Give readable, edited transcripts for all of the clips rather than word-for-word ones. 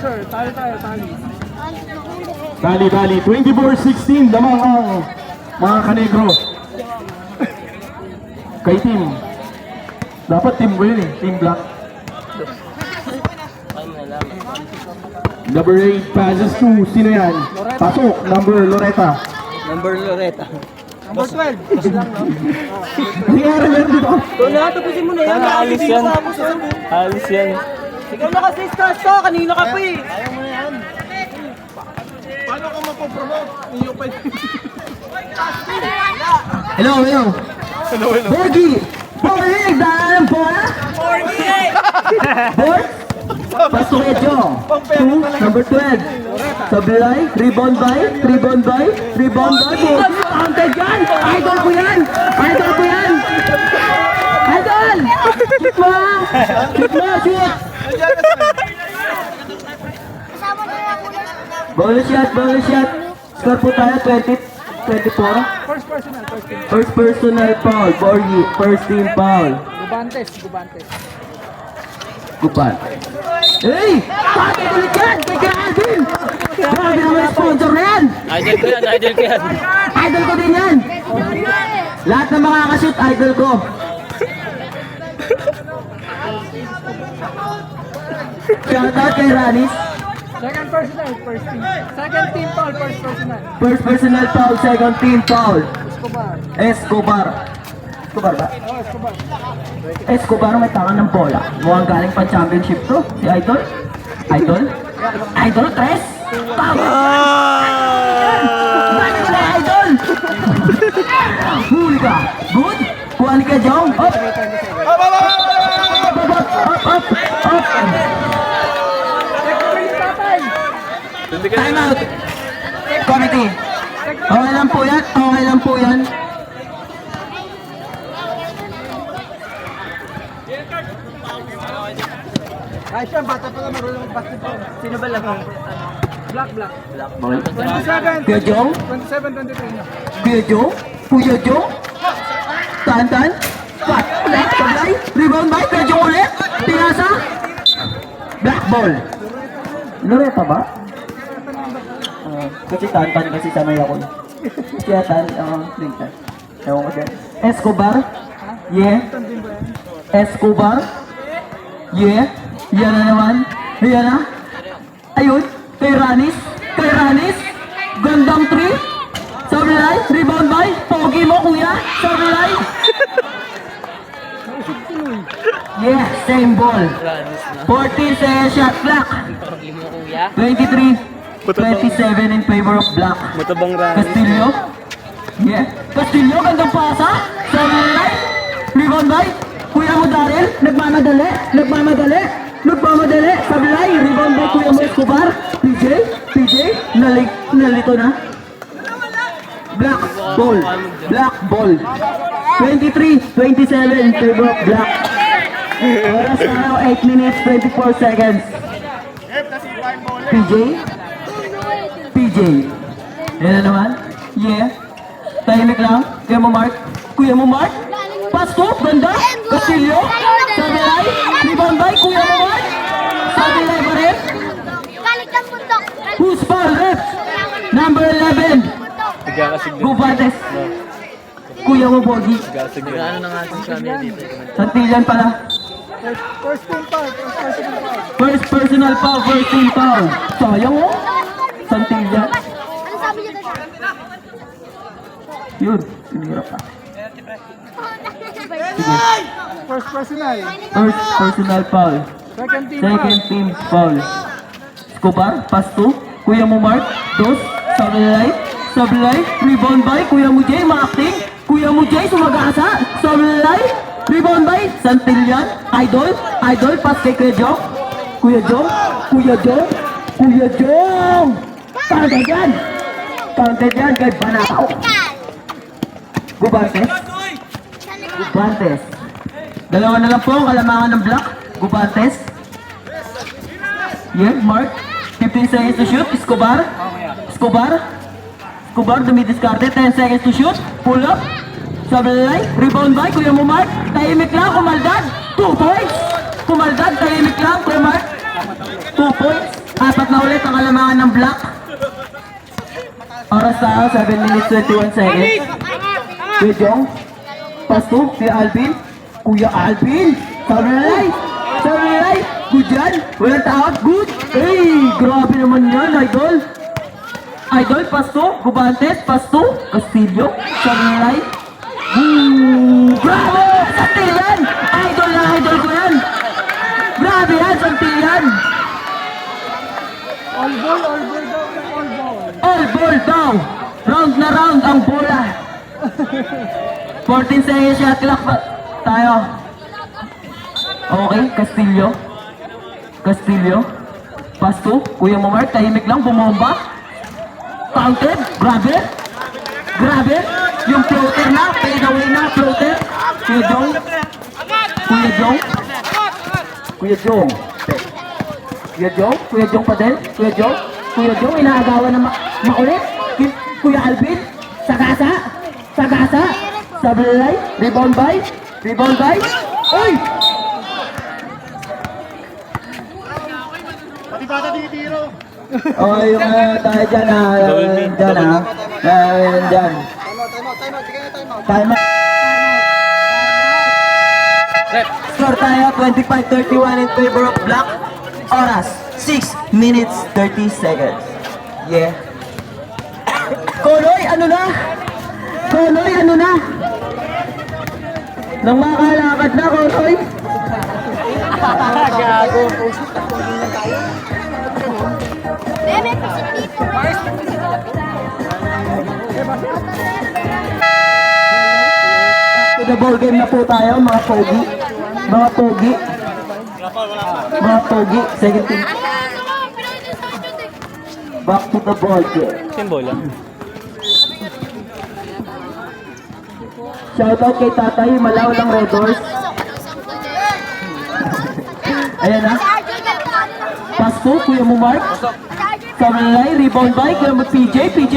sir. Tali. Tali. 24-16 lamang ang mga kanegro. Kay team. Dapat team ko yun eh. Team black. Number 8 passes to sino yan? Pasok. Number Loretta. Number 12. Nangyari meron dito. Tapusin mo na yan. Alis yan. Ikaw na kasi stars to. Kanina ka pa eh. Paano ka mapopromote? Iyo pa Hello. Borgi! Borgi! Nagdaan ng bola? Borg? Pasok kay Jong. 2, number 12. Sablay, rebound by. Borgi! Counted yan! Idol ko yan! Idol! Shoot mo! Shoot! Bonus shot. Score po tayo 24. First personal foul. Borgi, first team foul. Gubantes. Hey! Bakit ulit yan? Kaya Alvin! Grabe naman yung sponsor na yan! Idol ko yan. Idol ko din yan! Lahat ng makakashoot, idol ko. Shoutout kay Ranis. Second personal, first team. Second team foul, first personal. First personal foul, second team foul. Escobar. Escobar ba? Oh, Escobar. Escobar may tangan ng bola. Mukhang galing pa championship to. Si Idol. Idol, tres. Tama! Balik ko na, Idol! Huli ka. Good. Kuhan ka, Jong. Up. Time out. Committee. Okay lang po yan. Ay, siya, bata pa lang marunong mag-basketball. Sino ba lang? Black. 27. Kuya Jong? 27-23 na. Kuya Jong? Tan. Ulit, sablay. Rebound by, Kuya Jong ulit. Pinasa. Black ball. Loretta ba? Kasi Tan kasi sanay ako. Kaya Tan, Tan. Ewan ko dyan. Escobar? Yeah. Escobar? Yeah. Yan na naman. Yan na. Ayun. Kay Ranis. Gandang 3. Sablay. Rebound by. Pogi mo, kuya. Sablay. Yeah, same ball. 14 sa shot clock. 23-27 in favor of black. Matabang Ranis. Castillo. Yeah. Castillo, gandang pasa. Sablay. Rebound by. Kuya mo Daryl. Nagmamadali. Sablay. Rebound by Kuya mo Escobar. PJ. Nalito na. Black ball. 23-27 in favor of black. Oras na 8 minutes 24 seconds. PJ. Yan na naman. Yeah. Tahimik lang. Kuya mo Mark. Pasto. Ganda. Castillo. Sablay. Rebound by Kuya mo Mark. Sablay pa rin. Who's foul ref? Number 11. Gubantes. Kuya mo Bogi. Ano na nga itong channel dito? Santillan pala. First team foul. First personal foul. Sayang oh. Santillan. Ano sabi niya doon? Yun. Pinirap ka. First personal. First personal foul. Second team Second team foul. Escobar. Pass to. Kuya mo Mark. Dos. Sablay. Rebound by. Kuya mo Jay. Ma-acting. Kuya mo Jay. Sumagasa. Sablay. Rebound by. Santillan. Idol. Pass kay Kuya Jong. Kuya Jong. Counted yan kay Banakaw. Gubantes. Dalawa na lang po ang kalamangan ng black. Gubantes. Yeah, Mark. 15 seconds to shoot. Escobar, dumidiskarte. 10 seconds to shoot. Pull up. Sablay. Rebound by Kuya mo Mark. Tahimik lang. Kumaldad. 2 points. Tahimik lang. Kuya Mark. 2 points. At kalamangan ng black. Oras tayo, 7 minutes 21 seconds. Kuya Jong. Pass to, Kuya Alvin. Kuya Alvin. Sablay. Sablay. Good yan. Walang tawag. Good. Hey, grabe naman yan, idol. Idol, pass to. Gubantes, pass to. Castillo. Sablay. Bravo! Santillan! Idol na idol ko yan! Grabe yan, Santillan! All ball daw. All ball. All ball daw! Round na round ang bola! 14 seconds shot clock pa tayo. Okay, Castillo. Castillo. Pass to, Kuya Momar, tahimik lang, bumomba. Counted, grabe. Grabe. Yung floater na, fade away na, floater. Kuya Jong. Kuya Jong. Kuya Jong. Kuya Jong. Kuya Jong pa din. Kuya Jong. Kuya Jong, inaagawan na makulit. Kuya Alvin. Sagasa. Sagasa. Sablay. Rebound by. Rebound by. Uy! Oh, yung tayo dyan ha. Dyan ha. Dyan. Time out. Score tayo, 25-31 in favor of black. Oras, 6 minutes 30 seconds. Yeah. Koloy, ano na? Koloy, ano na? Nang makalakad na, Koloy. Gago. To the ball game na po tayo, mga pogi. Mga pogi. Mga pogi. Second team. Back to the ball game. Symbol lang. Shoutout kay Tatay, Malaw ng Red Horse. Ayan na. Pass to, Kuya Mumark. Sablay, rebound by, Kuya PJ. PJ.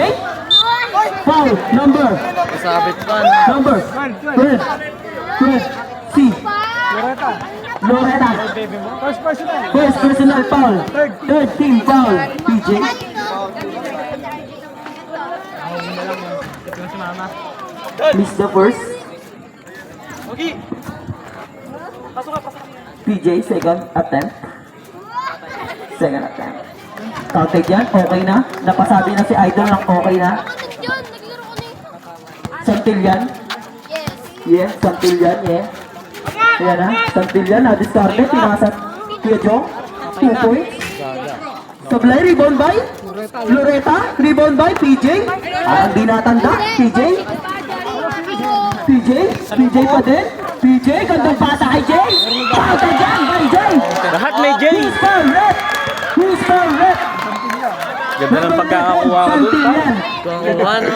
Foul, number. Sabit pa. Number. 12. 12. C. Loretta. Loretta. First personal. First personal foul. Third team foul. PJ. Miss the first. PJ, second attempt. Second attempt. Counted yan, okay na. Napasabi na si Idol ng okay na. Santillan. Yes, Santillan, yeah. Ayan na, Santillan, na-discarded. Pinasa Kuya Jong. 2 points. Sablay, rebound by Loretta. Rebound by PJ. Ang di natanda, PJ. PJ pa din. PJ, gandang pasa kay Jay. Counted yan by Jay. Lahat may J. Who's foul red? Who's foul red? Ganda ng pagkakakuha ko doon. Santillan. Kuha no?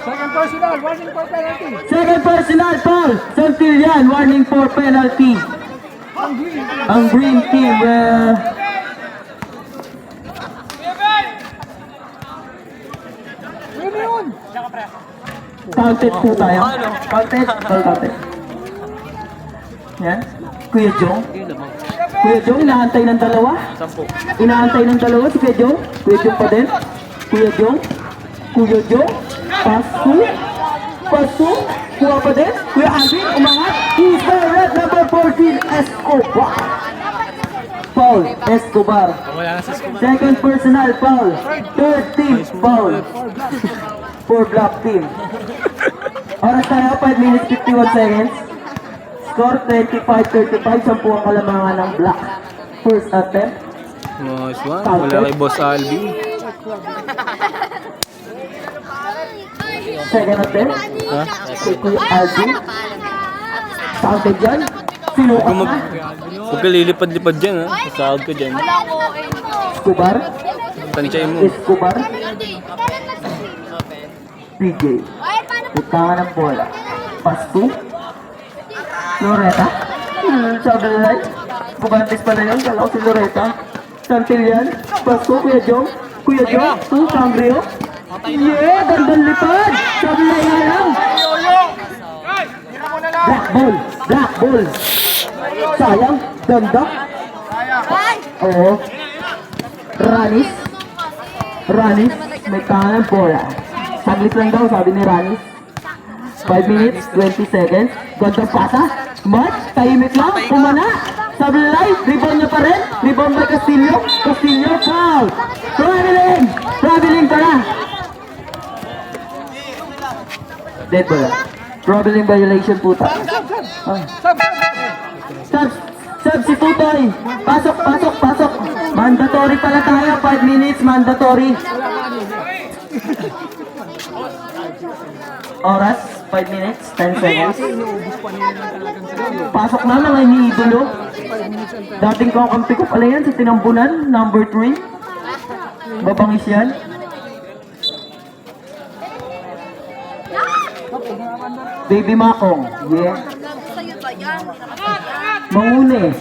Second personal. Warning for penalty. Second personal foul. Santillan, warning for penalty. Ang green team, Ano yun? counted po tayo. Counted. All counted. Yan. Kuya Jong. Kuya Jong, inaantay ng dalawa. 10. Inaantay ng dalawa si Kuya Jong. Kuya Jong pa din. Kuya Jong. Kuya Jong. Paso. Paso. Kuha pa din. Kuya Alvin, umangat. Who's the red number 14? Escobar. Foul. Escobar. Wala na sa school. Second personal foul. Third team foul. For black team. Oras tayo, 5 minutes 51 seconds. Score 25-35. 10 ang kalamangan ng black. First attempt. Nice one. Wala kay Boss Alvin. Second attempt. Ha? Kay Kuya Alvin. Counted dyan. Sinukat na. Huwag ka lilipad-lipad dyan ha. Sasahod ka dyan. Escobar. Tansyain mo. Escobar. PJ. Putangan ng bola. Pass to Loretta. Sablay. Bukantes pala yun. Kala ko si Loretta. Santillan. Pass to Kuya Jong. Kuya Jong. To Sangrio. Yeah! Gandang lipad! Sablay nga lang. Black ball. Black ball. Sayang. Ganda. Oo. Ranis. Ranis, may tangan bola. Saglit lang daw, sabi ni Ranis. 5 minutes, 20 seconds. Gandang pasa. Mark, tahimik lang. Kumana. Sablay, rebound niya pa rin. Rebound by Castillo. Castillo, foul. Traveling. Traveling pala. Dead pala. Traveling violation po tayo. Sub, si Tutoy. Pasok, pasok, pasok. Mandatory pala tayo. 5 minutes, mandatory. Oras, 5 minutes, 10 seconds. Pasok na mga iniidolo. Dating kakampi ko pala yan sa tinambunan, number 3. Babangis yan. Baby Makong, yeah. Mangune.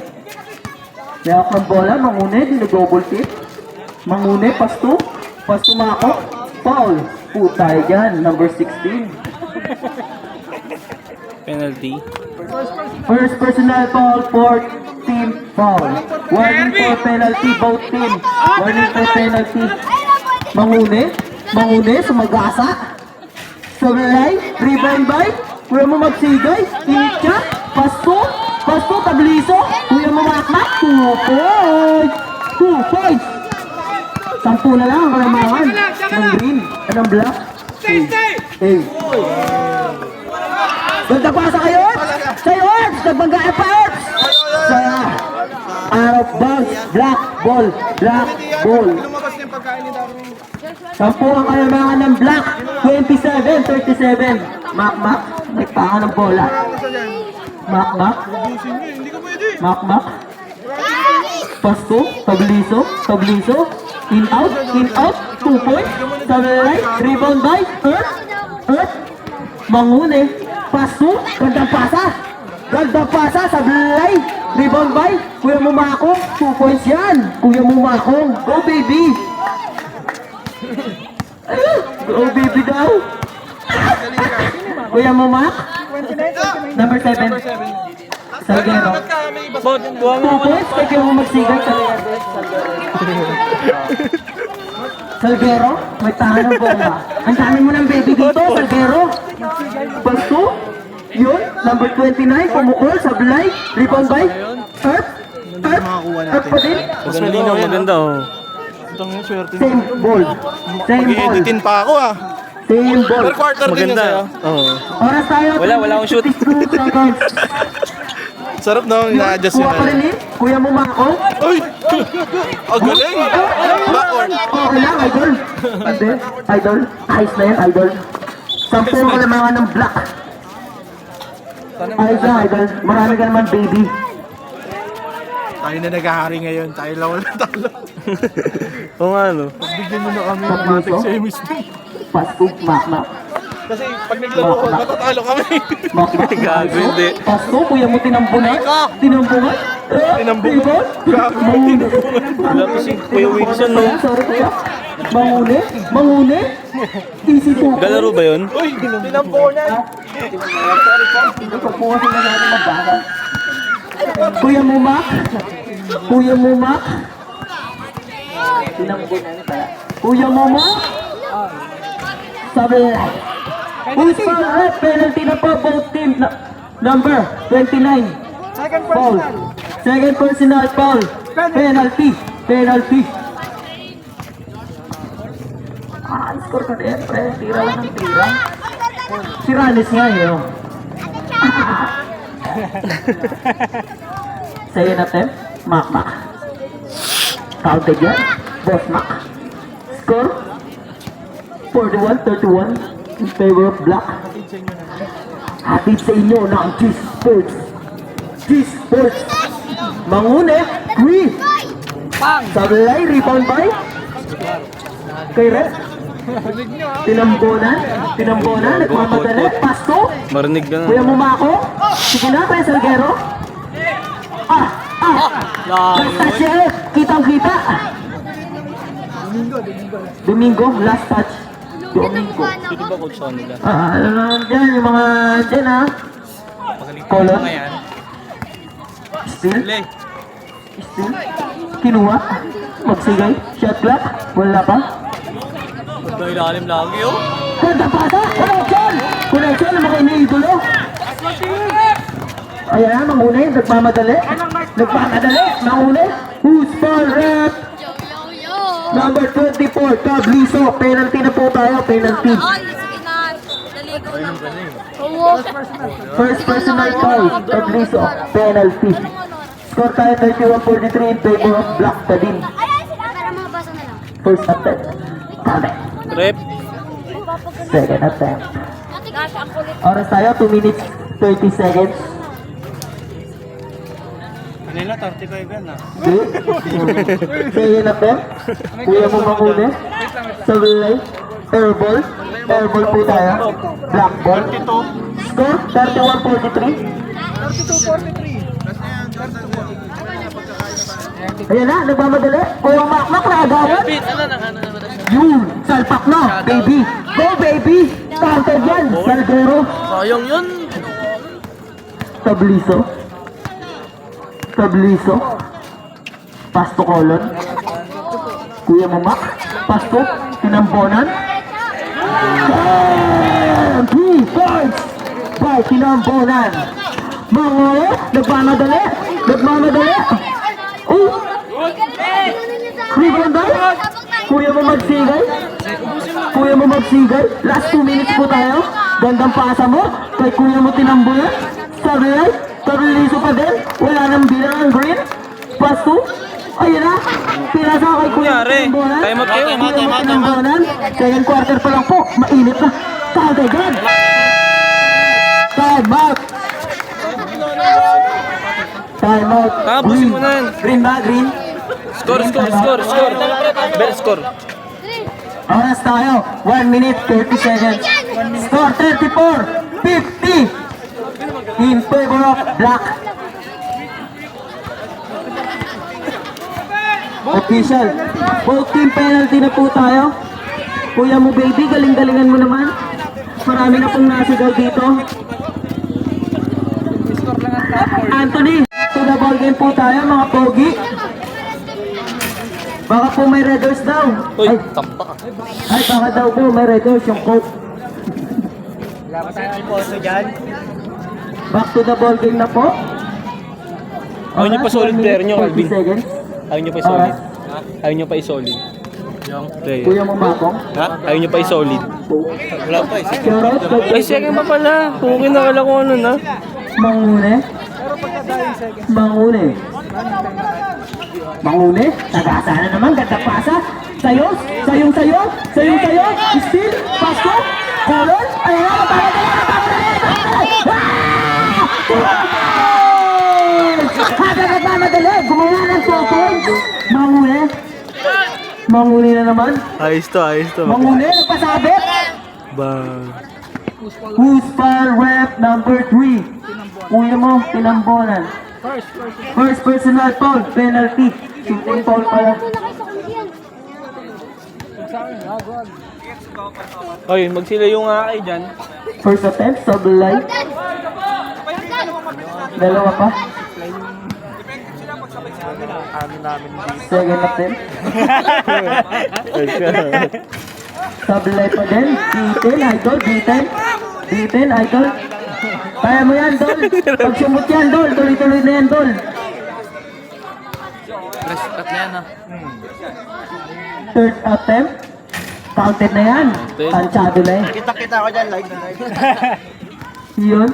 Mayroon ng bola, Mangune, dinag-double tip. Mangune, pasto. Pasto Mako, foul. Putay dyan, number 16. Penalty. First personal foul for team foul. Warning for penalty, both team. Warning for penalty. Mangune, Mangune, sumagasa. Sablay, rebound by. Kuya mo magsigay, initya, pasto, pasto, tabliso. Kuya mo makmak, 2 points. 2 points. 10 na lang ang kalamangan. Ng green, ng black. Hey. Ganda pa sa kayo, Orts! Sa'yo, Orts! Nagbanggaan pa, Orts! Saya. Out of bounds. Black ball. Black ball. 10 ang kalamangan ng black. 27, 37. Makmak. May panga ng bola. Makmak. Makmak. Pasto. Tabliso. Tabliso. In out. In out. 2 points. Sablay. Rebound by. Earth. Earth. Mangune. Pasto. Gandang pasa. Gandang pasa. Sablay. Rebound by. Kuya Mumakong. 2 points yan. Kuya Mumakong. Go baby. Go baby daw. Kuya Mumak. Number 7. Salguero. 2 points. Kaya kayo mo magsigay sa Salguero. May tahan ng bola. Ang dami mo ng baby dito, Salguero. Pasto. Yun. Number 29. Pumukol. Sablay. Rebound by. Earth. Earth. Earth pa din. Mas malinaw, maganda oh. Same ball. Same ball. Mag-editin pa ako ah. Same ball. Per quarter din Maganda. yan sa'yo. Oo. Oras tayo. Wala akong shoot. 52 seconds. Sarap na, ina-adjust Kuha yun. pa rin eh. Kuya mo Mako. Uy! Ang galing! Backward! Okay lang, idol. Hindi, idol. Ayos na yan, idol. 10 ka lang mga ng black. Ayos na, idol. Marami ka naman, baby. Tayo na naghahari ngayon. Tayo lang wala talo. Oo nga no. Bigyan mo na kami ng Tabliso. matik semis. Pasto, makmak. Kasi pag naglaro ko, matatalo kami. Makmak. Gago, hindi. Pasto, kuya mo tinambunan. Tinambunan. Tinambunan. Mangune. Wala pa si Kuya Wilson no. Sorry, kuya. Mangune. Mangune. Easy to. Galaro ba yun? Uy! Tinambunan! Pagpuha sila sa ating magbaga. Kuya Mumak. Kuya Mumak. Tinambunan pala. Kuya Mumak. Sabi nila. Who's foul? Penalty na po both team. Number 29. Foul. Second personal foul. Penalty. Penalty. Score ka din, pre. Tira lang ng tira. Si Ranis nga eh, oh. Sa'yo na, Tem. Makmak. Counted yan. Boss Mac. Score. 41-31 in favor of black. Hatid sa inyo ng G-Sports. G-Sports. Mangune. 3. Sablay. Rebound by. Kay Red. Tinambonan. Tinambonan. Nagmamadali. Pasto. Marinig ka na. Kuya Mumako. Sige na, Kuya Salguero. Basta siya. Kitang-kita. Domingo. Last touch. Domingo. Sino ba coach sa kanila? Ano naman dyan, yung mga dyan ha. Color. Still. Still. Kinuha. Magsigay. Shot clock. Wala pa. Dahil lalim lagi, oh. Ganda pasa! Connection! Connection ng mga iniidolo! Ayan na, manguna yun. Nagmamadali. Nagmamadali. Manguna. Who's for rep? Number 24, Tabliso. Penalty na po tayo. Penalty. Ay, sige na. Naligo na. First personal foul. Tabliso. Penalty. Score tayo 31-43 in favor of Black Padin. Ay, para mabasa na lang. First attempt. Kame. Rep. Second attempt. Gosh, ang kulit. Oras tayo, 2 minutes 30 seconds. Kanina, 35 yan ah. Second attempt. Kuya mo manguna. Sablay. Airball. Airball po tayo. Black ball. Score 31-43. Ayan na, nagmamadali. Kuya Makmak na agawan. Yun, salpak na, baby. Go, baby. Counter yan, Salguero. Sayang yun. Tabliso. Tabliso. Pasto Colon. Kuya Mamak. Pasto. Tinambonan. 3 points by Tinambonan. Mga nagmamadali. Nagmamadali. Oh! Rebound ba? Kuya mo magsigay? Kuya mo magsigay? Last 2 minutes po tayo. Gandang pasa mo. Kay kuya mo tinambulan. Sablay. Tabliso pa din. Wala nang bilang ang green. Pass 2. Ayun na. Pinasa kay kuya mo Kunyari, tinambulan. time out kayo. Kuya mo tinambulan. Second quarter pa lang po. Mainit na. Kagagad. Time out. Time out. Tapusin mo na yan. Green ba? Green? Score. Better score. Oras tayo, 1 minute 30 seconds. Score 34-50 in favor of Black. Official, both team penalty na po tayo. Kuya mo baby, galing-galingan mo naman. Marami na pong nasigaw dito. Anthony, to the ball game po tayo mga pogi. Baka po may red horse daw. Uy, Ay, tampa. ay, baka daw po may red horse yung coke. Wala pa tayong poso dyan. Back to the ball game na po. Ayaw nyo pa solid player nyo, 30 Alvin. seconds. Ayaw nyo pa i-solid. Ayaw nyo pa i-solid. Player. Kuya mo makong. Ha? Ayaw nyo pa i-solid. Wala pa eh. Ay, second pa pala. Pukin na wala kung ano na. Mangune. Mangune. Mangune. Tagasa na naman. Ganda pasa. Sayo. Sayong sayo. Sayong sayo. Still. Pasko. Colon. Ayan na. Hada nagmamadali. Gumawa ng 2 points. Mangune. Mangune na naman. Ayos to. Mangune. Nagpasabit. Bang. Who's far rep number 3? Kuya mo, tinambonan. First personal foul, penalty. Shooting foul pala. Oy, magsila yung akay dyan. First attempt, Sablay. Dalawa pa. Second attempt. Sablay pa din. D10, idol. D10, idol. Kaya mo yan, Dol. Pag sumot yan, Dol. Tuloy-tuloy na yan, Dol. Third attempt. Counted na yan. Tansyado na yan. Kita-kita ko dyan, live na live. Yun.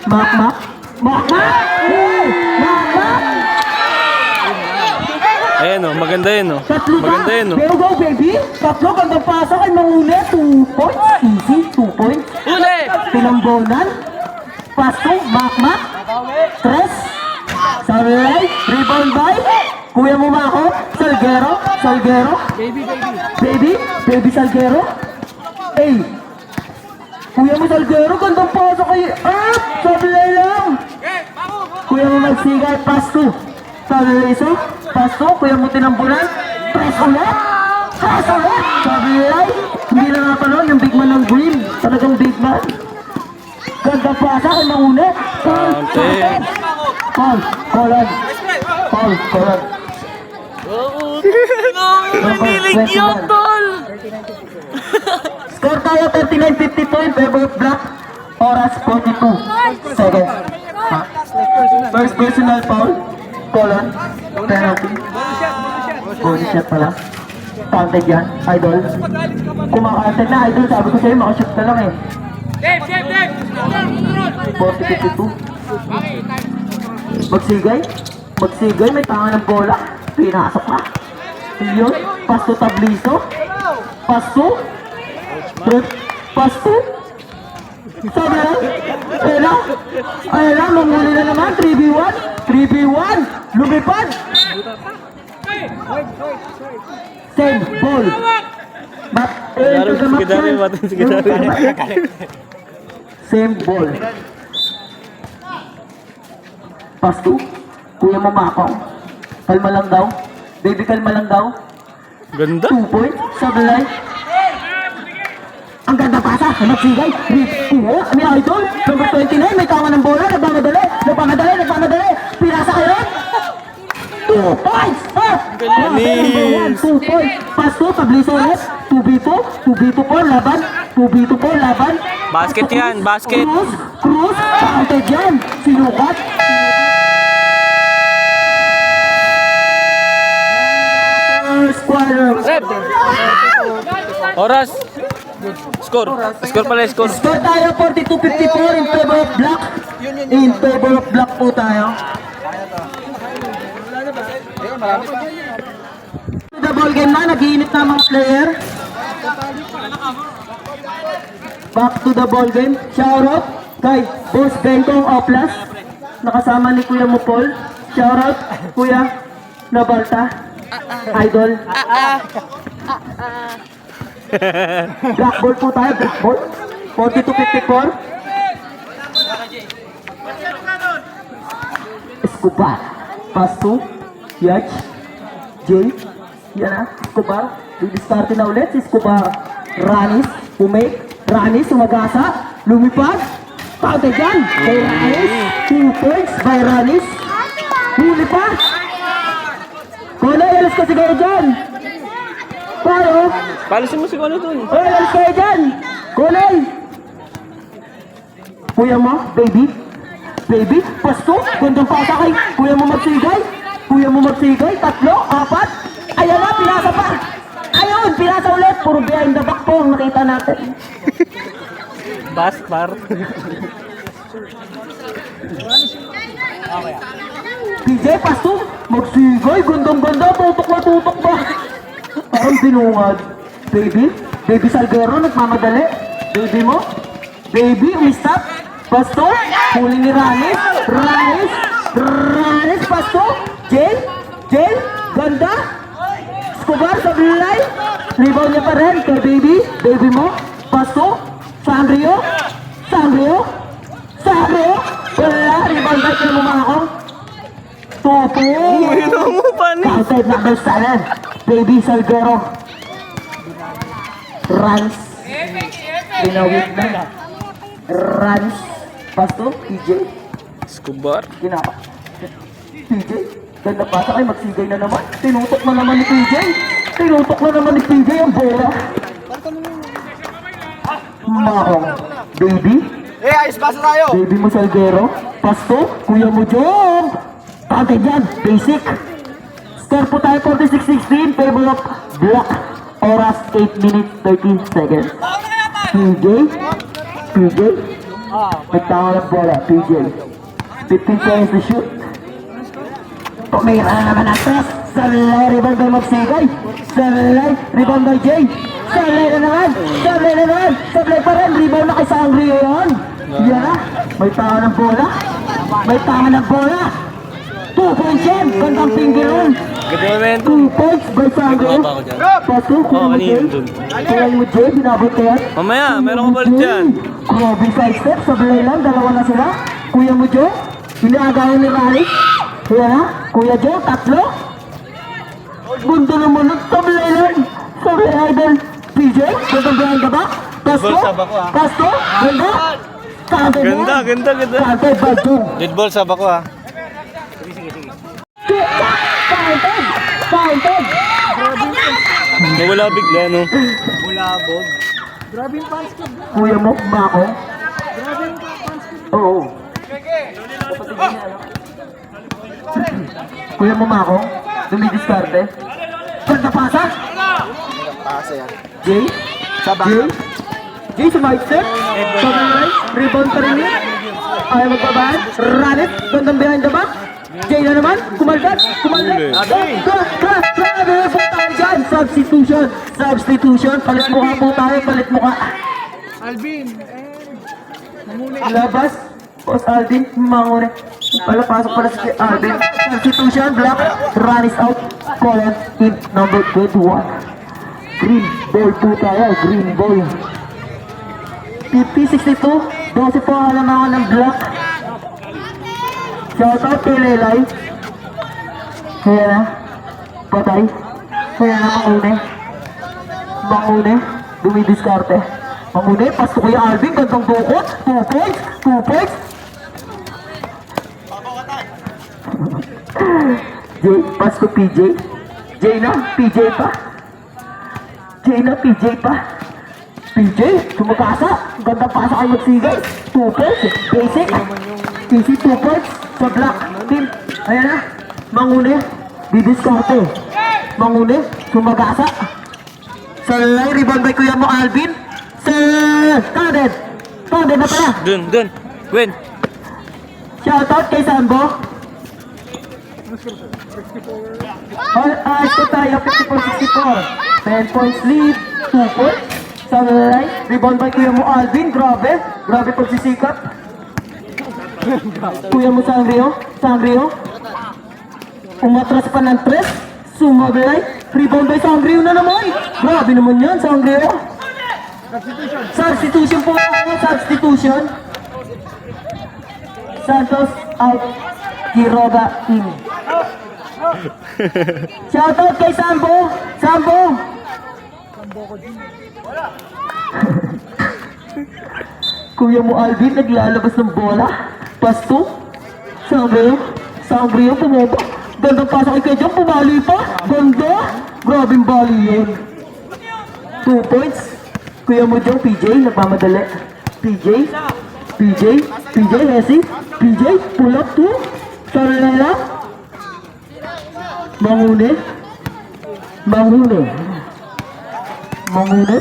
Makmak. Makmak! Makmak! Ayan o, maganda yun o. Tatlo ba? Maganda yun o. Pero go, baby. Tatlo, gandang pasa kay Mangune. 2 points. Easy, 2 points. Uli! Pinambonan. Pasto, Makmak. Tres. Sablay. Rebound by. Kuya mo Mako. Salguero. Baby Salguero. Hey. Kuya mo Salguero. Gandang pasa kay... Ah! Sablay lang. Kuya mo magsigay. Pasto. Sabliso. Pasto. Kuya mo tinambulan. Press ulit. Sablay. Hindi na napanon yung big man ng green. Talagang big man. Ganda pasa kay Mangune. Paul. Colon. Oo. Piling yun, tol! Score tayo 39-52 in favor of black. Oras 42 seconds. First personal foul. Colon. Penalty. Bonus shot pala. Counted yan, idol. Kumakantad na, idol. Sabi ko sa'yo, makashoot ka lang eh. 40-52. Magsigay. Magsigay, may tanga ng bola. Pinasok na. Yun, pasto tabliso. Pasto. Pasto. Sabi lang. Ayun lang, mamuli na naman. 3v1. 3v1. Lumipad. Same ball. Same ball. Pasto. Kuya Mamakaw. Kalma lang daw. Baby, kalma lang daw. Ganda. 2 points. Sablay. Ang ganda pasa. Nagsigay. May idol. Number 29. May tama ng bola. Nagpamadali. Pirasa kayo. 2 points. Galing. 2 points. Pasto. Tabliso ulit. 2v2. 2v2 po. Laban. 2v2 po. Laban. Basket yan, basket. Cruz. Counted yan. Sinukat. First quarter. Oras. Score. Score pala, score. Score tayo 42-54 in favor of black. In favor of black po tayo. The ball game na, nag-iinit na mga player. Back to the ball game. Shoutout kay Boss Bentong Oplas. Nakasama ni Kuya Mupol. Shoutout Kuya Nabalta. Idol. Black ball po tayo, black ball. 42-54. Escobar. Pass to Yaj. Jay. Yan na. Escobar. Restart na ulit si Escobar. Ranis. Umake. Ranis. Sumagasa. Lumipad. Counted dyan. By Ranis. 2 points by Ranis. Huli pa. Kulay. Alas ka siguro dyan. Paano? Palisin mo si Kono dun. Hoy, alis kayo dyan! Kulay! Kuya mo, baby? Baby? Pasto? Gandang pasa kay kuya mo magsigay? Kuya mo magsigay? 3, 4? Ayan na, pinasa pa! Ayun, pinasa ulit! Puro behind the back po ang nakita natin. Baspar. PJ, pasto? Magsigay? Gandang-ganda! Tutok na tutok ba? Parang binungad. Baby? Baby Salguero, nagmamadali. Baby mo? Baby, umistap. Pasto? Huli ni Ranis. Ranis, pasto. Jane? Ganda. Escobar, sablay. Rebound niya pa rin kay Baby. Baby mo? Pasto? Sangrio? Wala, rebound back na Mamakaw. Topo. Counted number 7. Baby Salguero. Runs. Pinawit na. Runs. Pasto, PJ. Escobar. Kinapa. PJ. Ganda pa sa kayo, magsigay na naman. Tinutok na naman ni PJ ang bola. Makong. Baby. Ayos, pasa tayo! Baby mo Salguero. Pasto, kuya mo Jong. Counted yan. Basic. Score po tayo 46-16. Favor of black. Oras 8 minutes 30 seconds. PJ. Nagtawa ng bola. PJ. 15 seconds to shoot. Pumira na naman ang press. Sablay, rebound by Magsigay. Sablay, rebound by Jay. Sablay na naman. Sablay pa rin. Rebound na kay Sangrio yun. Yan na. May tawa ng bola. 2 points yan. Gandang finger roll. Ganda momentum. 2 points by Sangrio. Paso, kuya mo Jay. Binabot ka yan. Mamaya, meron ko balik dyan. Grabe side step. Sablay lang. Dalawa na sila. Kuya mo Joe. Inaagawan ni Raris. Yan na. Kuya Joe. 3. Gundo naman at sablay lang. Sablay idol. PJ. Gandang behind the back. Pasto. Ganda. Ganda. Counted by 2. Dead ball sab ako ah. Counted. Nawala bigla, no? Grabe yung fans club. Kuya mo, Mako. Grabe yung fans club. Oo. Kuya mo, Mako. Dumidiskarte. Ganda pasa. Pasa yan. Jay. Jay. Jay, sumahit step. Sobrang right. Rebound pa rin yun. Ayaw magbabahan. Ranet. Gandang behind the back. Jay na naman. Kumalgat. Kumalgat. Grabe. Punta tayo dyan. Substitution. Substitution. Palit mukha po tayo. Palit mukha. Alvin, namuli. Labas. Boss Alvin. Mangune. Pasok pala si Alvin. Substitution. Black. Run is out. Colon. Team number 21. Green ball po tayo. Green ball. 50-62. 12 po alam ako ng block. Shoutout kay Lelay. Kaya na. Patay. Kaya na Mangune. Mangune. Dumidiskarte. Mangune. Pas to Kuya Alvin. Gandang bukot. 2 points. 2 points. Jay. Pas to PJ. Jay na. PJ pa. Jay na. PJ pa. PJ, tumagasa. Ganda pasa kayo magsigay. 2 points. Basic. Easy 2 points. Sa black team. Ayan na. Mangune. Didiskarte. Mangune. Tumagasa. Sa lalay. Rebound by Kuya mo Alvin. Sa Tanded. Tanded na pala. Dun. Gwen. Shoutout kay Sambo. Ito tayo. 54-64. 10 points lead. 2 points. Sa lalay, rebound by Kuya mo Alvin, grabe pagsisikap. Kuya mo Sangrio, umatras pa ng 3, sumablay, rebound by Sangrio na naman. Grabe naman yan, Sangrio. Substitution po tayo, substitution. Santos out, Quiroga in. Shoutout kay Sambo. Kuya mo Alvin naglalabas ng bola. Pasto. Sangrio pumoba. Gandang pasok kay Kajang, pumali pa. Ganda. Grabing bali yun. 2 points. Kuya mo Jong, PJ, nagmamadali. PJ, Hesi. PJ, pull up 2. Sarala. Mangune,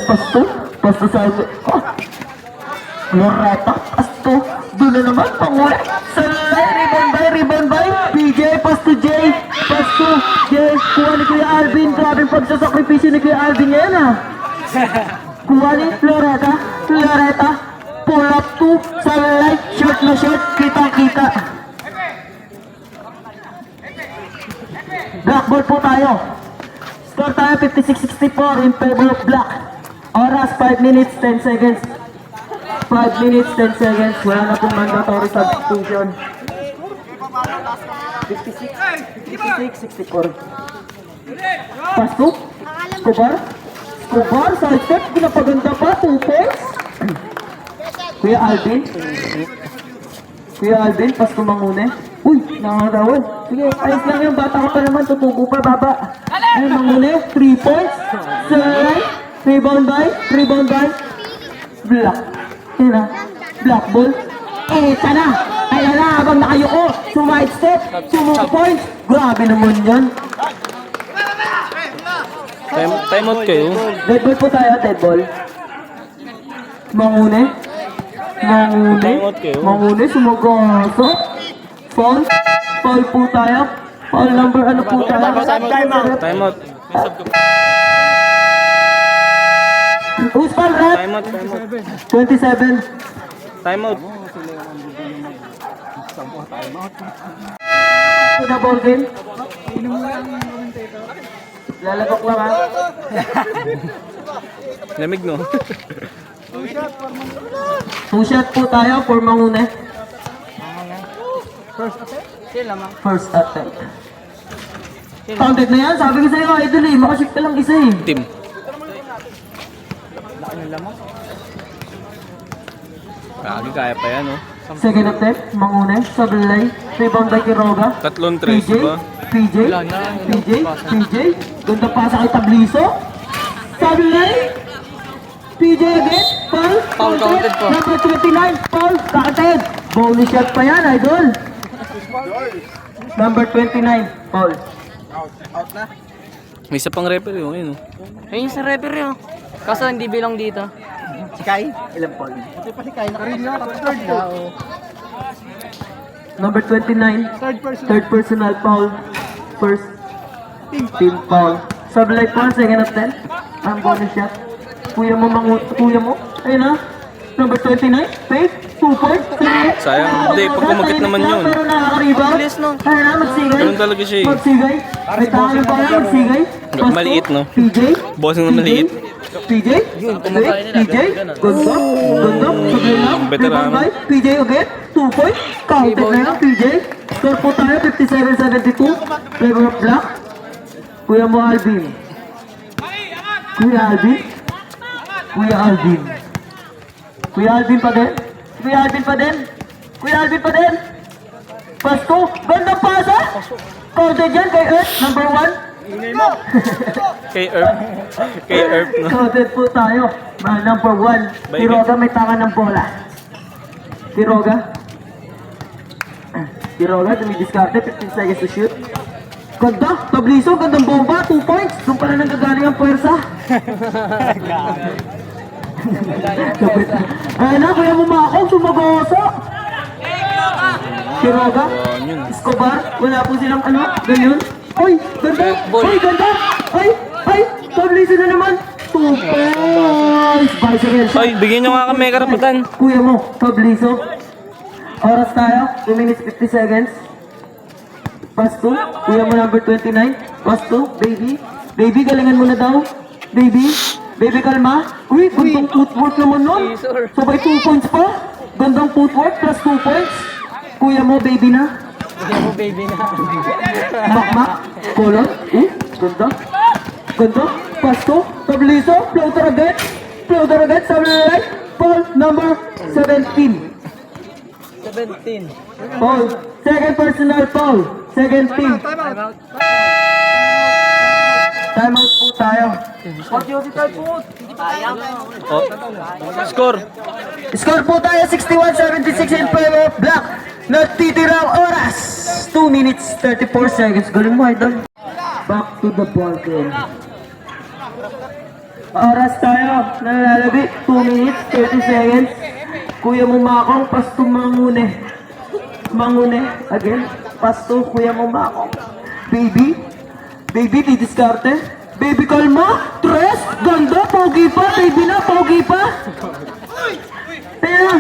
Pasto sa Loretta, Pasto, doon na naman, Mangune, Salay, rebound by, PJ, Pasto J, kuha ni Kuya Alvin, grabing pagsasakripisyo ni Kuya Alvin yan kuha ni Loretta, pull up 2, Salay, short na short, kita. Blackboard po tayo. Score tayo 56-64 in favor of black. Oras 5 minutes 10 seconds. 5 minutes 10 seconds. Wala na pong mandatory substitution. 56-64. Pasto. Escobar. Side step. Pinapaganda pa. 2 points. Kuya Alvin. Pasto Mangune. Uy, nakakawal. Sige, ayos lang yung bata ka pa naman. Tutubo pa baba. Ay, Mangune. 3 points. Salay. Rebound by. Black. Yan na. Black ball. Eta na. Ayan na, habang nakayuko. Sumide step. 2 points. Grabe naman yan. Time out kayo. Dead ball po tayo, dead ball. Mangune, sumagasa. Foul po tayo. Foul number, ano po tayo? Time out. Who's foul, Rat? Time out. 27. Time out. Na ball game. Lalagok lang ha. Lamig no? 2 shot po tayo for Mangune. First attempt. Counted na yan. Sabi ko sa'yo, idol eh. Makashoot ka lang isa eh. Team. Kaya pa yan oh. Second attempt, Mangune, Sablay, rebound by Quiroga. 3-3 PJ, ba? Ganda pasa kay Tabliso. Sablay, PJ again, foul. Foul, counted po. Number 29, foul, counted. Bonus shot pa yan, idol. Number 29, foul. May isa pang referee yun, yun. Ayun sa referee oh. Kaso hindi bilang dito. Si Kai? Ilang foul? Hindi pa si Kai. Nakarilyo. Third po. Number 29, Third person. third personal foul. First team foul. Sablay po, second of 10. Ang bonus shot. Kuya mo. Ayun na. Number 29, Faith, 2 points. Sayang. Hindi, pag kumagit naman yun. Pero nakaka-rebound. Bilis, no? Ayun na, magsigay. Ganun talaga siya eh. Magsigay. May tangan pa lang, magsigay. Maliit, no? PJ. Bossing na maliit. PJ. PJ. Ganda. Sablay lang. Veterano. Rebound by PJ again. 2 points. Counted na lang, PJ. Score po tayo, 57-72. Flavor of Black. Kuya mo, Alvin. Kuya Alvin. Kuya Alvin. Kuya Alvin pa din. Kuya Alvin pa din. Kuya Alvin pa din. Pasko. Gandang pasa. Counted yan kay Earth. Number 1. Kay Earth. Kay Earth, no? Counted po tayo. Number 1. Si Roga may tanga ng bola. Si Roga. Si Roga, dumidiskarte. 15 seconds to shoot. Ganda. Tabliso. Gandang bomba. 2 points. Doon pala nang gagaling ang puwersa. Ayun na, kuya mo makakong sumagoso. Si Roga. Escobar. Wala po silang ano. Ganyan. Ay, ganda. Ay, ganda. Ay, tabliso na naman. 2 points. Vice versa. Ay, bigyan nyo nga kami karapatan. Kuya mo, tabliso. Oras tayo. 2 minutes 50 seconds. Pass 2. Kuya mo number 29. Pass 2. Baby. Baby, galingan mo na daw. Baby. Baby, kalma. Uy, gandang footwork naman nun. Sabay 2 points pa. Gandang footwork plus 2 points. Kuya mo, baby na. Makmak. Kolon. Ganda. Ganda. Pass 2. Tabliso. Floater agad. Floater agad. Sabi na right. Ball number 17. Foul. Second personal foul. Second team. Time out po tayo. Oh. Score. Score po tayo 61-76 in favor of Black. Nagtitirang oras. 2 minutes 34 seconds. Galing mo, idol. Back to the ball game. Oras tayo. Nalalabi. 2 minutes 30 seconds. Kuya mo makong. Pasto mangune. Mangune. Again. Pasto. Kuya mo makong. Baby. Baby, didiskarte. Baby, kalma. Tres. Ganda. Pogi pa. Baby na. Pogi pa. Ayun na.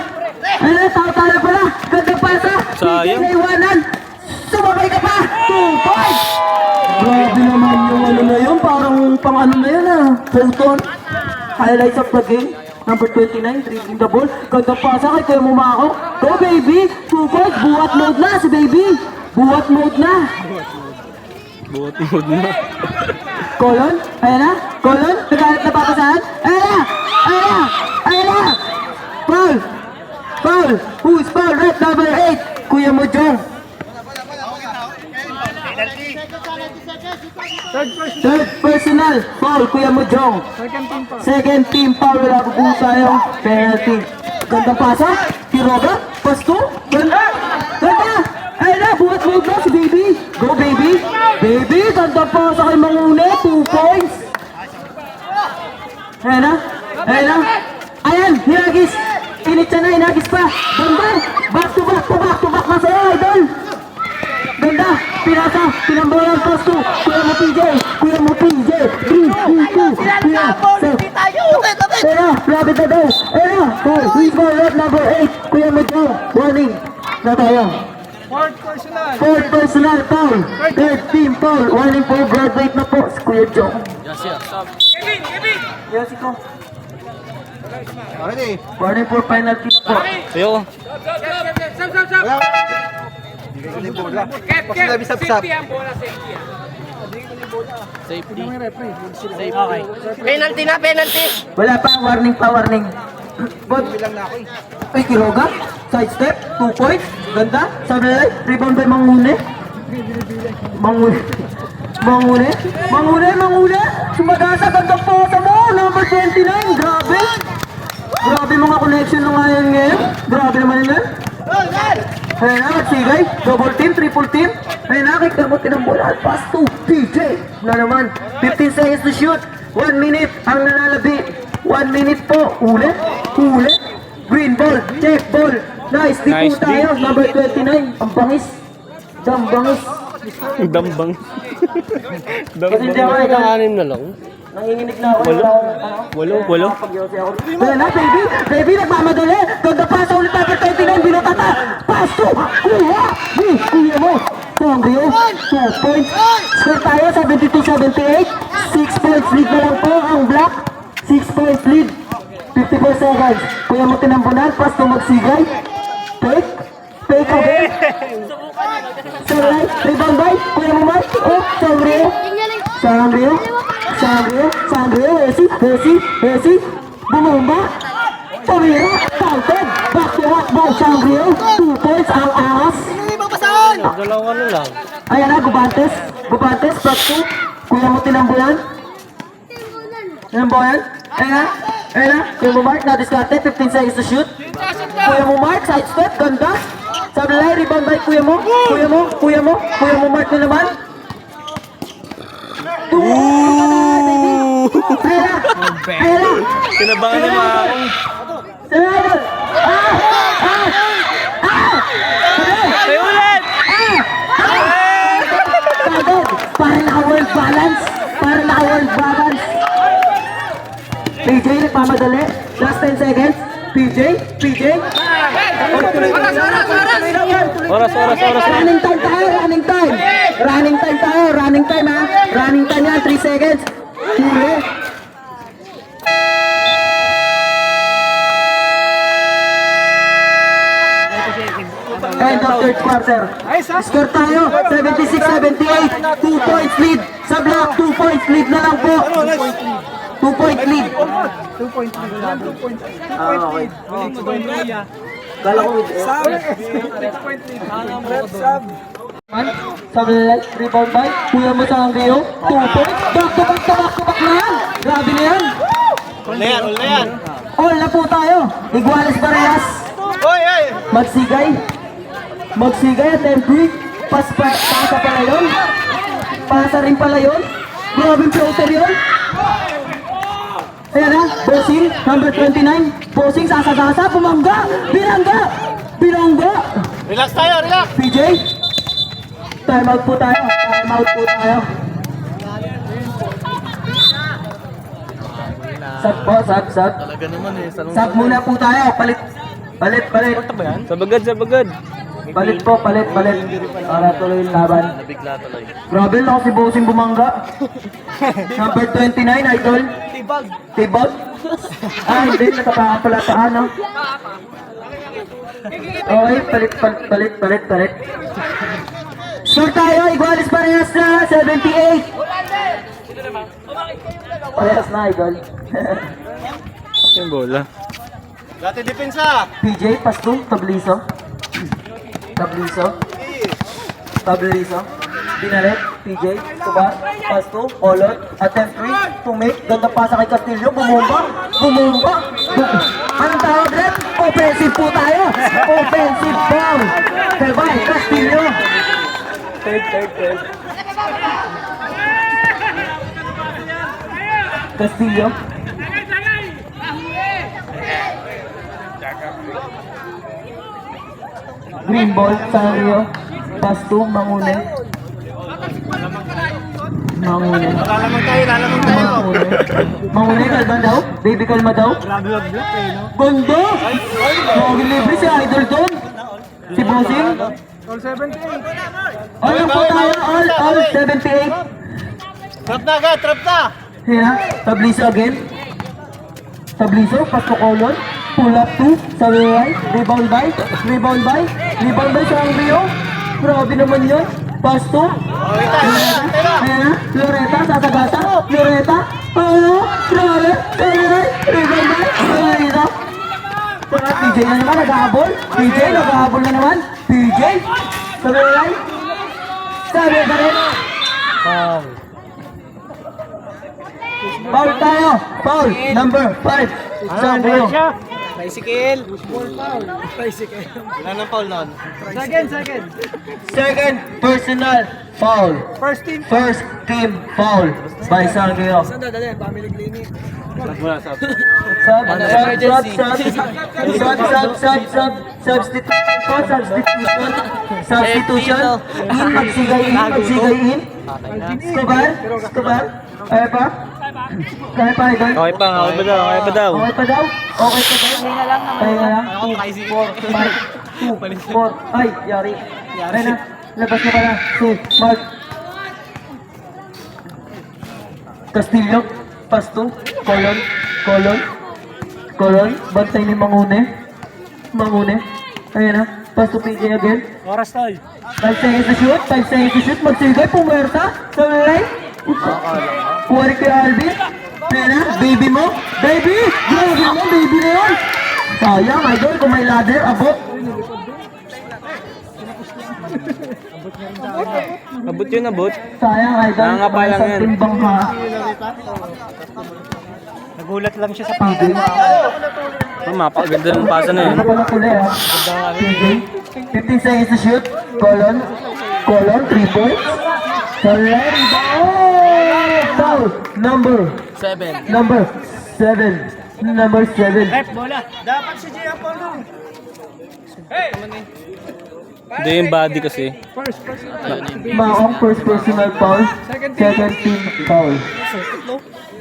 Ayun na. Tao-tala pala. Ganda pa sa. Sayang. Hindi na iwanan. Sumabay ka pa. 2 points. Grabe naman yung ano na yun. Parang pang ano na yun ah. Photon. Highlights of the game. Number 29, dribbling the ball. Ganda pa sa kay Kuya Mumako. Go baby. 2 points. Buhat mode na si baby. Buhat mode na. Buhat mode na. Colon, ayan na. Colon, nagalit na papasahan. Ayan na. Ayan na. Ayan na. Foul. Foul. Who's foul? Red number 8. Kuya mo, Jong. Third personal. Foul. Kuya mo, Jong. Second team foul. Wala po po tayo. Penalty. Gandang pasa. Tiroga. Pasto. Ganda. Ganda. Ayun na. Buhat mo na si baby. Go baby. Baby. Gandang pasa kay Mangune. 2 points. Ayan na. Ayan na. Ayan. Hinagis. Init siya na. Hinagis pa. Ganda. Back to back to back to back na sa'yo, idol. Ganda. Pinasa. Pinambalan pasto. Kuya mo PJ. Kuya mo PJ. 3, 2, 2. Ayan na. Rapid na daw. Ayan na. Who's for red number 8. Kuya mo Joe. Warning. Na tayo. Fourth personal foul. Third team foul. Warning po. Graduate na po. Si Kuya Joe. Yes, ikaw. Ready? Warning po. Final kick po. Ayoko. Pag sinabi sab-sab. Penalty na, penalty. Wala pa. Warning pa. Warning. Bot. Ay, Kiroga. Side step. 2 points. Ganda. Sablay. Rebound by Mangune. Mangune. Mangune. Mangune. Mangune. Sumagasa, ganda po sa mo. Number 29, grabe. Grabe mga connection nung ngayon ngayon. Grabe naman yun. Ayan na, magsigay. Double team, triple team. Ayan na, kikamutin ang bola. Pass to PJ. Na naman, 15 seconds to shoot. 1 minute ang nanalabi. 1 minute po. Ulit. Green ball, check ball. Nice, di Nice, po tayo. Number 29, ang bangis. Dambangis. Dambang. Kasi hindi ako Kakanin na lang. nanginginig na ako. Walo. Ayan na, baby, nagmamadali. Ganda pa sa ulit number 29, binutata. Pass to, kuha mo. Sangrio, 2 points. Score tayo, 72-78. 6 points lead na lang po ang Black. 6 points lead. 54 seconds. Kuya mo tinambunan, pass to magsigay. Take away. Sunlight, rebound by, Kuya mo Mark. Oh, Sangrio, Hesi, bumumba, tumira, counted, back to back by Sangrio, 2 points ang ahas. Dalawa na lang. Ayan na, Gubantes, back to, Kuya mo tinambulan. Ayan na, Kuya mo Mark, na-discarded, 15 seconds to shoot. Kuya mo Mark, side step, ganda. Sablay, rebound by Kuya mo Mark na naman. Pera! Kinabangan ni Mao. Idol! May ulit! Idol! Para naka-world balance! PJ, nagpamadali. Last 10 seconds. PJ. Oras. Running time tayo. Running time ha. Running time yan, 3 seconds. Huli. End of third quarter. Score tayo, 76-78. 2 points lead. Sa Black, 2 points lead na lang po. 2 point lead. Kala ko with Sablay, rebound by Kuya mo sa Rio. 2 points. Back to back na yan. Grabe na yan. All na po tayo. Iguales Barrias. Magsigay at M3. Pasa pala yun. Pasa rin pala yun. Grabing floater yun. Ayan na, Bossing, number 29. Bossing, sasagasa, pumangga. Bilangga. Relax tayo. PJ. Time out po tayo. Sag po, sag. Talaga naman eh. Sag muna po tayo. Palit. Sabagad. Palit. Para tuloy yung laban. Nabigla talaga. Grabe lang si Bossing bumangga. Number 29, Idol. Tibag? Hindi. Nakapakapala pa, ano? Okay, palit. Score tayo, Iguales Parehas na, 78. Parehas na, Idol. Yung bola. Dati depensa. PJ, pasto, tabliso. Binalet, PJ, Tubar, pasto, Olot, attempt 3, to make, ganda pasa kay Castillo, bumumba. Anong tawag rin? Offensive po tayo. Offensive ball. Kabay, Castillo. Third. Castillo. Green ball, Sanrio. Pasto, Mangune. Lalamang tayo. Mangune, kalma daw. Baby, kalma daw. Gondo! Moging libre si Idol doon. Si Bossing. All 78. All lang po tayo. All 78. Trap na agad, trap na. Here, Tabliso again. Tabliso, pass to Colon. Pull up 2, sa right. Rebound by sa Rio. Grabe naman yun. Pass to. Ayan na, Loreta, sasagasa. Loreta. Oo, grabe. Rebound by. Loreta. PJ na naman, nag-ahabol. PJ na naman. PJ. Sabi right. Sabi pa rin. Foul tayo. Foul. Number 5. Sandro. Bicycle. Wala nang foul nun. Second personal foul. First team foul by Sangrio. Substitution. Magsigayin. Escobar. Kaya pa? Idol? Okay pa daw. Okay pa daw? Kaya na lang. 2, 4. Ay, yari. Ay na. Labas na pala. Si Mark. Castillo. Pasto. Colon. Bantay ni Mangune. Ayan na. Pasto PJ again. Oras tayo. 5 seconds to shoot. Magsigay. Pumerta. Sa line. Kuwari kay Alvin. Ayan na. Baby mo. Baby na yun. Sayang, idol. Kung may ladder, abot. Abot yun, abot. Sayang, idol. Nangangapa lang yan. Timbang ka. Nagulat lang siya sa PJ. Mapakaganda ng pasa na yun. Ano pala tuloy, ha? PJ. 15 seconds to shoot. Colon. 3 points. Foul. Number 7. bola. Dapat si Gia Paulo. Hindi yung body kasi. Maong first personal foul. Second team foul.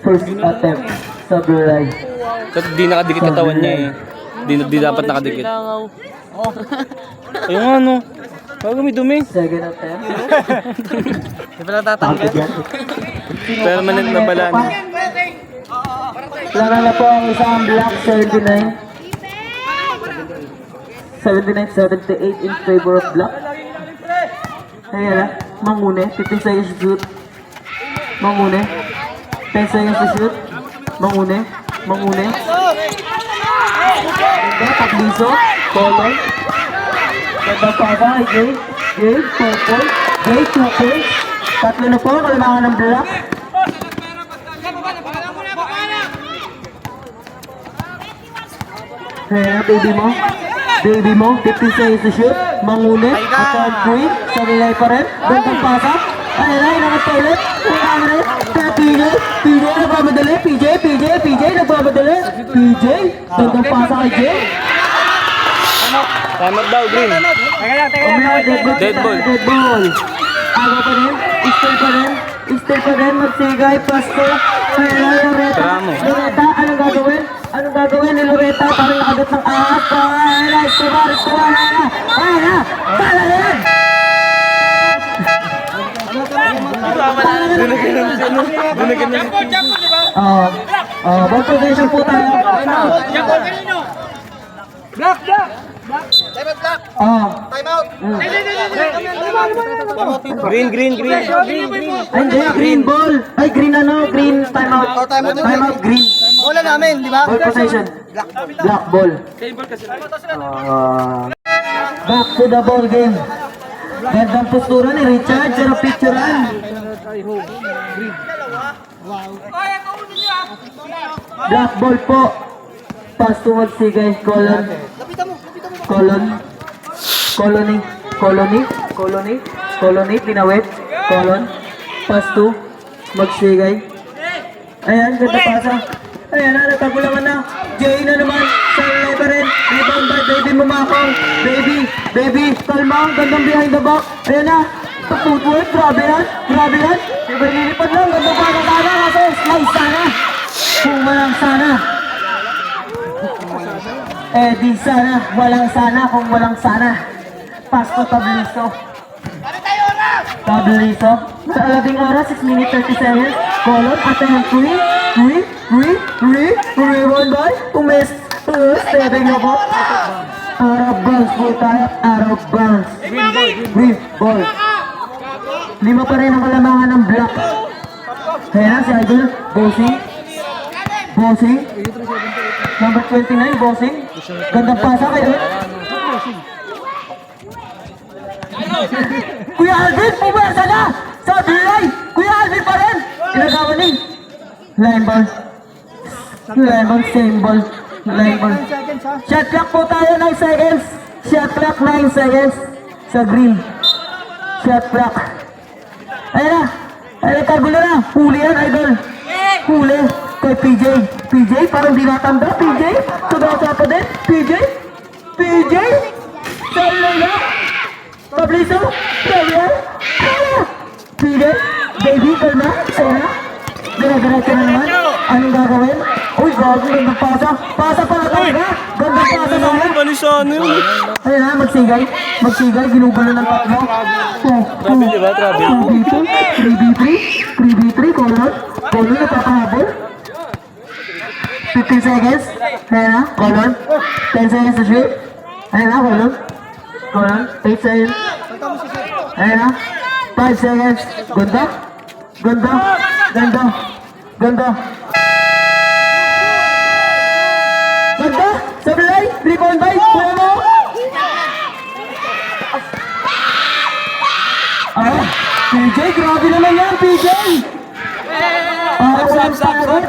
First attempt. Sablay. Kasi di nakadikit katawan niya eh. Di dapat nakadikit. Ayun nga no. Bago may dumi. Second attempt. Di pala tatanggal. Permanent na pala. No? Laro na po ang isang block. 79-78 in favor of black. Ayan na. Mangune. 15 seconds to shoot. Mangune. 10 seconds to shoot. Mangune. Tagliso. Colon. Ganda pa ba? Jay. 2 points. Jay, 2 points. Tatlo na po. Kalamangan ng black. Ayan na, baby mo, 15 seconds to shoot, Mangune, account queen, sa nilay pa rin, gandang pasa, ayan na, inangat ulit, ulang rin, kaya PJ, nagmamadali, PJ, nagmamadali, PJ, gandang pasa kay Jay, Time out daw, Green. Dead ball. Aga pa rin, still pa rin, magsigay, pasto, ayan na, Loretta, anong gagawin ni Loretta? Parang nakagat ng ahas. Ayan na, Escobar, ayan na, kala na yan! Ball position po tayo. Block. Time out! Green. Hindi, green ball. Ay, green timeout. Timeout, green. Bola namin, di ba? Ball possession. Black ball. Back to the ball game. Gandang postura ni Richard. Sarap picturean. Black ball po. Pass to Magsigay. Colony. Pinawit. Pass to Magsigay. Ayan, ganda pasa. Ayan na, nagkagulangan na. Jay na naman. Saralay pa rin. Rebound by Baby Mumakong. Baby, kalma. Gandang behind the back. Ayan na. Footwork, grabe yan. Diba nilipad lang. Gandang pasa sana. Kaso, slice sana. Kung walang sana. Di sana. Walang sana. Kung walang sana. Pasko Tabliso. Sa 11 oras, 6 minutes 30 seconds. Colon, attempt 3, rebound by Umes. Stepping na po. Out of bounds po tayo. Green ball. 5 pa rin ang kalamangan ng black. Kaya na si Idol, Bossing. Number 29, Bossing. Gandang pasa kayo. Kuya Alvin, pumersa na! Sa delay! Kuya Alvin pa rin! Inagawa ni. Line ball. Line ball, same ball. Line ball. 10 seconds ha. Shot clock po tayo 9 seconds. Shot clock 9 seconds. Sa green. Shot clock. Ayun na. Ayun na, kagulo na. Huli yan, idol. Huli. Kay PJ. PJ, parang di natanda. PJ. Tudasa pa din. PJ. PJ. Salo na. Pabliso. Gabriel. PJ. Baby, kalma. Ayun na. Dire-diretso na naman. Anong gagawin? Uy, gago. Gandang pasa. Pasa pala talaga. Gandang pasa na yan. Balisano yun. Ayun na, magsigay. Magsigay, ginugulo ng tatlo. Travel, diba? Travel. 2v2, 3v3, 3v3, colon. Colon na papahabol. 15 seconds. Ayun na, colon. 10 seconds to shoot. Ayun na, colon. Colon, 8 seconds. Ayun na, 5 seconds. Ganda. Ganda. Ganda. Ganda. Ganda. Sablay. Rebound by. Puno. Ah, PJ, grabe naman yan, PJ! Walang pagod.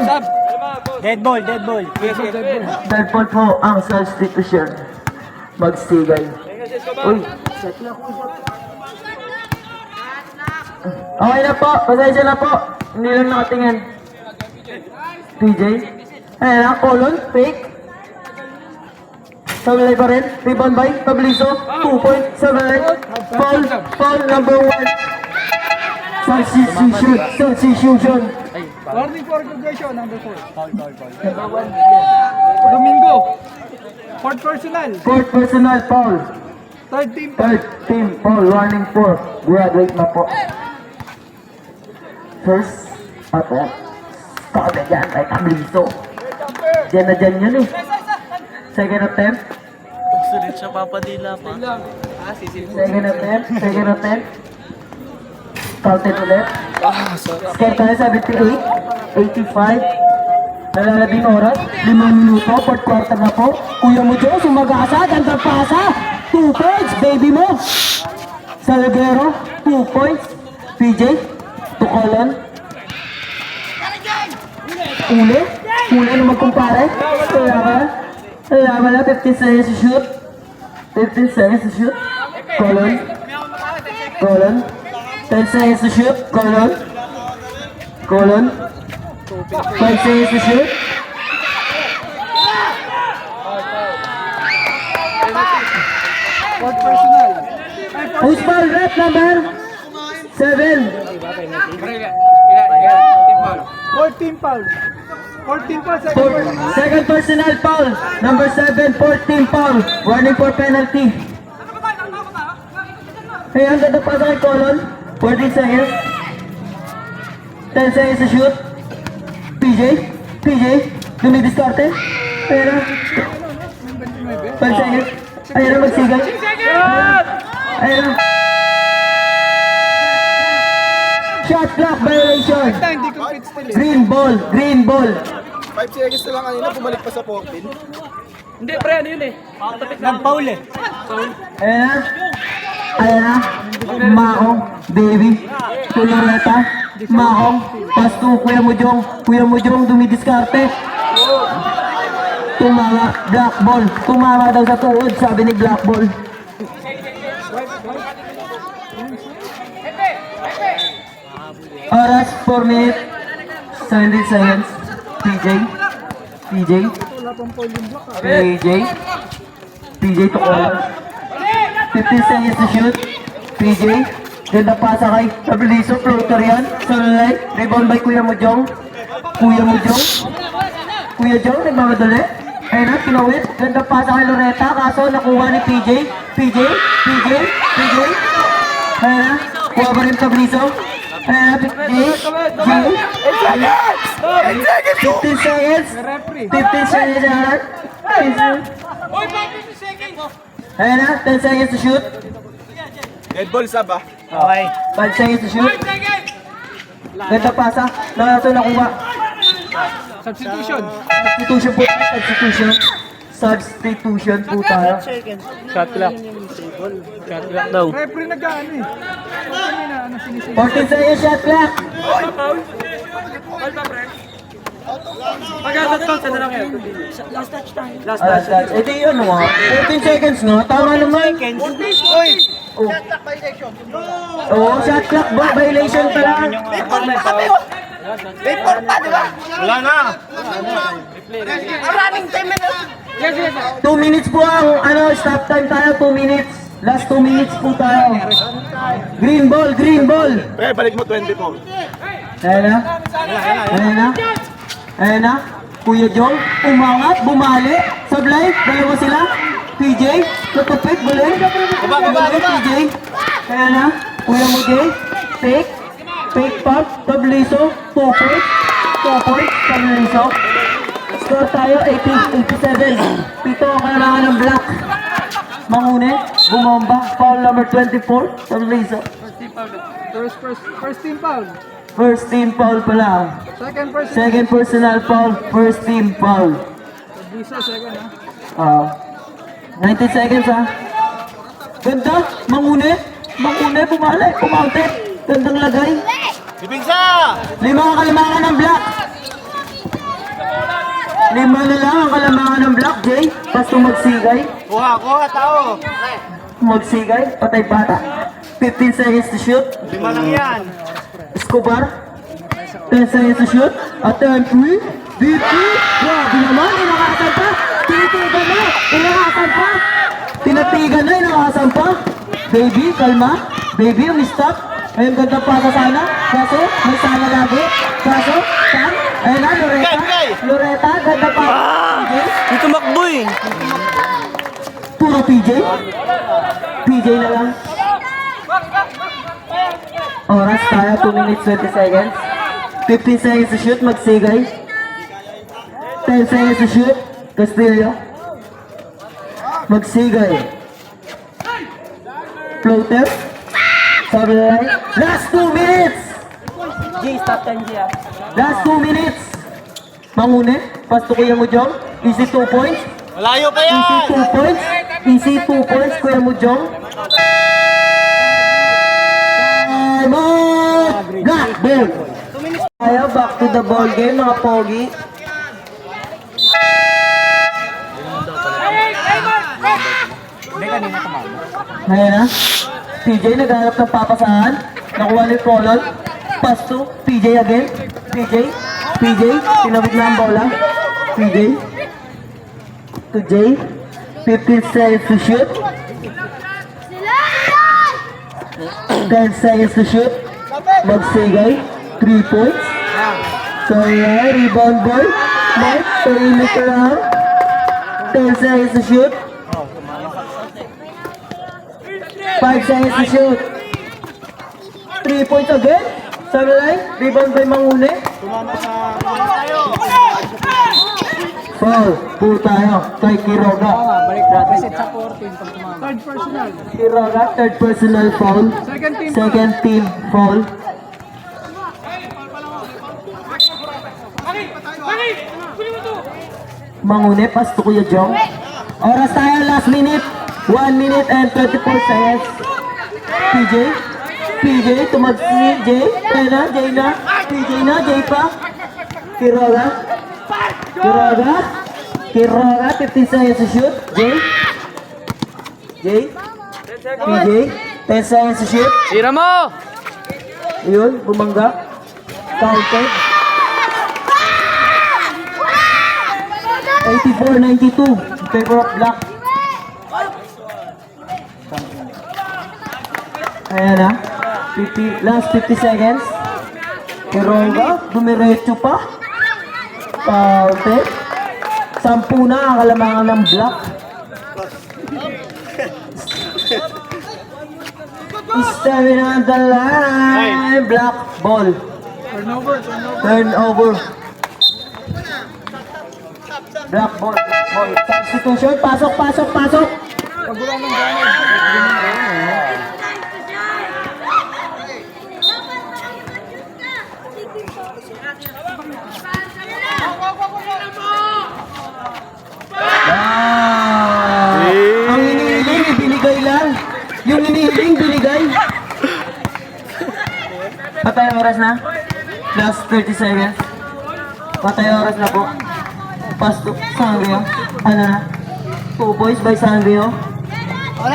Dead ball, dead ball. Dead ball po ang substitution. Magsigay. Uy, okay na po, pasensya na po. Hindi lang nakatingin. PJ? Ayan na, colon, fake. Sablay pa rin. Rebound by Pabliso. 2 point. Sablay. Foul. Foul number 1. Substitution. Substitution. Warning for aggregation, number 4. Foul. Domingo. Fourth personal. Fourth personal foul. Third team. Third team foul. Warning 4. Graduate na po. First. Ako. Sabi dyan kay Pabliso. Diyan na dyan yun eh. Second attempt. Sulit siya, papadila pa. Second attempt. Counted ulit. Score tayo 78, 85. Nalalabing oras, 5 minuto, 4 quarter na po. Kuya mo Joe, sumagasa, gandang pasa. 2 points, baby mo. Salguero, 2 points. PJ, Tucolon. Uli na magkumpare. Kaya wala, 15 seconds to shoot. 15 seconds to shoot. Colon. 10 seconds to shoot. Colon. 5 seconds to shoot. Fourth personal. Who's ball? Rep number 7. Fourth team foul. Fourth team foul, second personal. Second personal foul. Number 7, 14 foul. Warning for penalty. Hey, ang ganda pa sa kay Colon. 14 seconds. 10 seconds to shoot. PJ, dumidiskarte. Ayan na. 5 seconds. Ayan na, magsigay. Ayan na. Shot clock violation. Hindi complete still eh. Green ball. 5 seconds na lang kanina, bumalik pa sa 14. Nag-foul eh. Ayan na. Maong, baby. Tuloreta. Maong. Pass to Kuya mo Jong, dumidiskarte. Tumama, black ball. Tumama daw sa tuhod, sabi ni Black Ball. Oras, 4 minutes, 17 seconds. PJ to call. 15 seconds to shoot. PJ, ganda pasa kay Pabliso, floater yan. Sunlight, rebound by Kuya Jong, nagmamadali. Ayun na, kinawit. Ganda pasa kay Loretta, kaso nakuha ni PJ. Ayun na, kuha pa rin Pabliso. Ayun na, PJ. 15 seconds. 15 seconds. Ayun na, 10 seconds to shoot. Dead ball, sab ah. Okay. 5 seconds to shoot. Ganda pasa. Nakuha. Substitution. Substitution po tayo. Shot clock. Shot clock daw. Referee nag-ano eh. Ano sinisisi? 14 seconds shot clock. Last touch tayo. Last touch. Eh di yun mga. 14 seconds no? Tama naman. Oh. Oo, shot clock violation pala. Wala na. 2 minutes po ang stop time tayo, 2 minutes. Last 2 minutes po tayo. Green ball, green ball. Pre, balik mo 24. Ayan na. Ayan na. Ayan na. Kuya Jong, umangat, bumali. Sablay, dalawa sila. PJ, tutupit, balik. Balik, PJ. Ayan na. Kuya mo, Jay. Fake. Fake pump. Tabliso. 2 points. 2 points. Tabliso. Score tayo, 87. Pito ang kailangan ng block. Mangune, bumomba. Foul number 24. Tabliso. First team foul. First team foul pala. Second person. Second personal foul, first team foul. Bisa, second ha. 19 seconds ha. Ganda, Mangune. Mangune, bumali, kumounted. Gandang lagay. Dipinsa! 5 ang kalamangan ng block. 5 na lang ang kalamangan ng block, Jay. Basta magsigay. Kuha, tao. Magsigay, patay bata. 15 seconds to shoot. 5 lang yan. Escobar. 10 seconds to shoot. Attempt 3. DP. Grabe naman, inakasan pa. Tinitigan na, inakasan pa. Tinatigan na, inakasan pa. Baby, kalma. Baby, stop. Ayun, ganda pa sa sana. Kaso, may sana lagi. Kaso, Sam. Ayun na, Loretta. Loretta, ganda pa. Dito makboy. Puro PJ. PJ na lang. Oras tayo, 2 minutes 20 seconds. 15 seconds to shoot, magsigay. 10 seconds to shoot, Castillo. Magsigay. Floater. Sabi na lang. Last 2 minutes! G, stop time G ha. Last 2 minutes! Mangune, pasto Kuya mo, Jong. Easy 2 points. Malayo pa Easy yan! 2 points. Easy 2 points, Kuya mo, Jong. Time out! Black ball! Tayo, back to the ball game, mga pogi. Ayan na. PJ naghanap ng papasahan. Nakuha ni Colon. Pass to PJ again. PJ. Tinawid na ang bola. PJ. To Jay. 15 seconds to shoot. 10 seconds to shoot. Magsigay. 3 points. So yeah, rebound boy. Mark, tahimik ka lang. 10 seconds to shoot. 5 seconds to shoot. 3 points again. Sablay, rebound by Mangune. Foul, po tayo kay Quiroga. Balik natin. Set sa 14 pag tumama. Third personal. Quiroga, third personal foul. Second team foul. Mangune, pass to Kuya Jong. Oras tayo, last minute. 1 minute and 24 seconds. PJ, tumagsi, Jay. Jay na. PJ na, Jay pa. Quiroga, 15 seconds to shoot. PJ, 10 seconds to shoot. Tira mo! Yun, bumangga. Counted. 84-92 in favor of Black. Ayan na. Last 50 seconds. Quiroga, dumiretso pa. Counted. 10 na ang kalamangan ng Black. Stamina on the line. Black ball. Turnover. Black ball. Substitution. Pasok. Ang inihiling, binigay lang. Yung inihiling, binigay. Patay ang oras na. Last 30 seconds. Patay oras na po. Pass to Sangrio. Ano na? 2 points by Sangrio.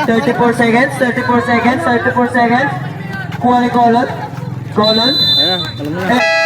34 seconds, 34 seconds, 34 seconds. Kuha ni Colon. Colon. Ayan na, alam mo na.